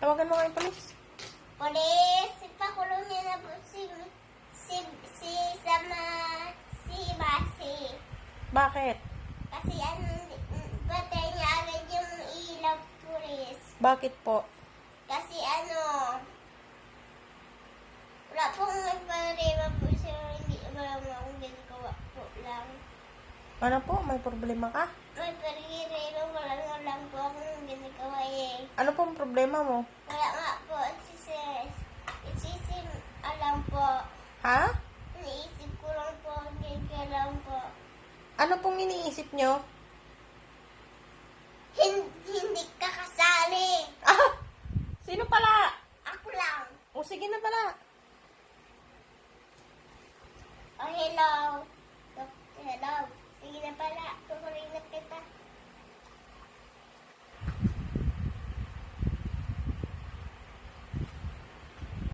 Tawagan mo kayong polis. Polis, ipakulong niya na po si Basi. Bakit? Kasi patay niya agad yung ilaw, polis. Bakit po? Kasi wala pong nagparema po siya, hindi wala mo akong ginagawa po lang. Ano po? May problema ka? May parira, wala nga lang po akong ginagawa eh. Ano pong problema mo? Wala nga po, isisim, alam po. Ha? Iniisip ko lang po, lang po. Ano pong iniisip nyo? Hindi ka kasali. Ah! Sino pala? Ako lang. O sige na pala. Oh, hello. Hello. Sige na pala. Tukurin na kita.